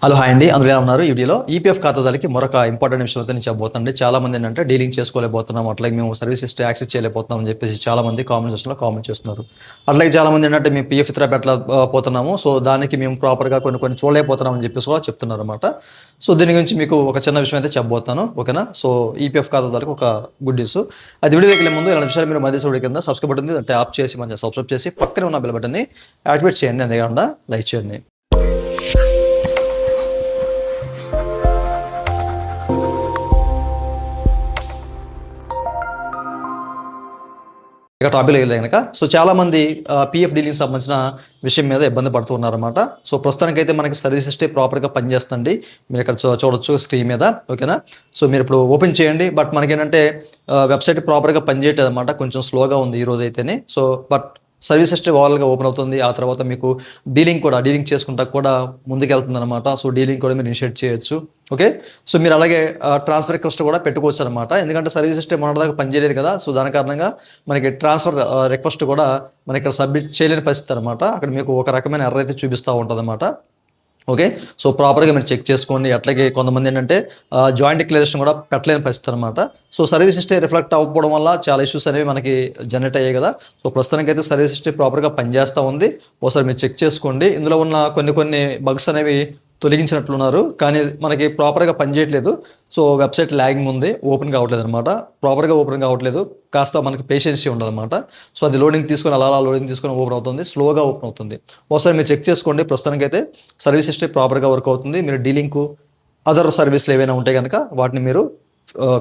Hello hi అండి, అందులో ఎలా ఉన్నారు? ఈ వీడియోలో ఈపీఎఫ్ ఖాతాదారులకి మరొక ఇంపార్టెంట్ విషయం అయితే నేను చెప్పబోతున్నాను. చాలా మంది ఏంటంటే డీలింగ్ చేసుకోలేకపోతున్నాం, అట్లాగే మేము సర్వీస్ హిస్టరీ యాక్సెస్ చేయలేకపోతున్నాం అని చెప్పేసి చాలా మంది కామెంట్ సెక్షన్లో కామెంట్ చేస్తున్నారు. అట్లాగే చాలా మంది ఏంటంటే మేము పీఎఫ్ ఇతర పెట్టలేకపోతున్నాము, సో దానికి మేము ప్రాపర్గా కొన్ని చూడలేకపోతున్నాం అని చెప్పేసి కూడా చెప్తున్నారు అనమాట. సో దీని గురించి మీకు ఒక చిన్న విషయం అయితే చెప్పబోతాను, ఓకేనా? సో ఈపీఎఫ్ ఖాతాదారులకు ఒక గుడ్ న్యూస్. అది వీడియోకి వెళ్ళే ముందు ఇలాంటి విషయాలు మీరు మధ్య వీడియో కింద సబ్స్క్రైబ్ బటన్ ట్యాప్ చేసి మంచిగా సబ్స్క్రైబ్ చేసి పక్కనే ఉన్న బెల్ బటన్ని యాక్టివేట్ చేయండి, అంతేకాకుండా లైక్ చేయండి. ఇక టాపిక్ వెళ్ళే కనుక సో చాలామంది పీఎఫ్ డీలింగ్ సంబంధించిన విషయం మీద ఇబ్బంది పడుతూ ఉన్నారన్నమాట. సో ప్రస్తుతానికైతే మనకి సర్వీస్ హిస్టరీ ప్రాపర్గా పనిచేస్తుంది. మీరు ఇక్కడ చూడొచ్చు స్క్రీన్ మీద, ఓకేనా? సో మీరు ఇప్పుడు ఓపెన్ చేయండి. బట్ మనకేంటంటే వెబ్సైట్ ప్రాపర్గా పనిచేయట్లేదు అనమాట, కొంచెం స్లోగా ఉంది ఈ రోజు అయితేనే. సో బట్ సర్వీస్ హిస్టరీ ఓవరాల్గా ఓపెన్ అవుతుంది. ఆ తర్వాత మీకు డీలింగ్ చేసుకుంటా కూడా ముందుకు వెళ్తుంది అనమాట. సో డీలింగ్ కూడా మీరు ఇనిషియేట్ చేయొచ్చు, ఓకే? సో మీరు అలాగే ట్రాన్స్ఫర్ రిక్వెస్ట్ కూడా పెట్టుకోవచ్చు అనమాట. ఎందుకంటే సర్వీస్ హిస్టరీ మొన్నటిదాకా పనిచేయలేదు కదా, సో దాని కారణంగా మనకి ట్రాన్స్ఫర్ రిక్వెస్ట్ కూడా మనకి ఇక్కడ సబ్మిట్ చేయలేని పరిస్థితి అనమాట. అక్కడ మీకు ఒక రకమైన ఎర్రర్ అయితే చూపిస్తూ ఉంటుంది అనమాట, ఓకే? సో ప్రాపర్గా మీరు చెక్ చేసుకోండి. అట్లాగే కొంతమంది ఏంటంటే జాయింట్ డిక్లరేషన్ కూడా పెట్టలేని పరిస్థితి అనమాట. సో సర్వీస్ హిస్టరీ రిఫ్లెక్ట్ అవ్వకపోవడం వల్ల చాలా ఇష్యూస్ అనేవి మనకి జనరేట్ అయ్యాయి కదా. సో ప్రస్తుతానికి అయితే సర్వీస్ హిస్టరీ ప్రాపర్గా పనిచేస్తూ ఉంది. ఒకసారి మీరు చెక్ చేసుకోండి. ఇందులో ఉన్న కొన్ని బగ్స్ అనేవి తొలగించినట్లున్నారు, కానీ మనకి ప్రాపర్గా పనిచేయట్లేదు. సో వెబ్సైట్ ల్యాగింగ్ ఉంది, ఓపెన్ కావట్లేదు అనమాట. ప్రాపర్గా ఓపెన్ కావట్లేదు, కాస్త మనకి పేషెన్సీ ఉండాలన్నమాట. సో అది లోడింగ్ తీసుకొని అలా లోడింగ్ తీసుకొని ఓపెన్ అవుతుంది, స్లోగా ఓపెన్ అవుతుంది. ఒకసారి మీరు చెక్ చేసుకోండి. ప్రస్తుతానికి అయితే సర్వీస్ హిస్టరీ ప్రాపర్గా వర్క్ అవుతుంది. మీరు డీలింగ్కు అదర్ సర్వీస్లు ఏవైనా ఉంటాయి కనుక వాటిని మీరు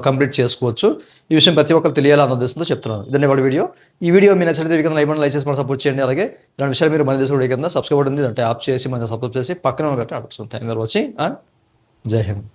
కంప్లీట్ చేసుకోవచ్చు. ఈ విషయం ప్రతి ఒక్కరు తెలియాలన్న ఉద్దేశంతో చెప్తున్నాను. ఇదండి వాళ్ళ వీడియో. ఈ వీడియో మీ నచ్చితే లైక్ చేసి మనం సపోర్ట్ చేయండి. అలాగే ఇలాంటి విషయాలు మీరు మన దేశం కింద సబ్స్క్రైబ్ ఉంది అంటే యాప్ చేసి మన సబ్స్క్రైబ్ చేసి పక్కన పెట్టి అడుగుతుంది. Thank you for watching and జై హింద్.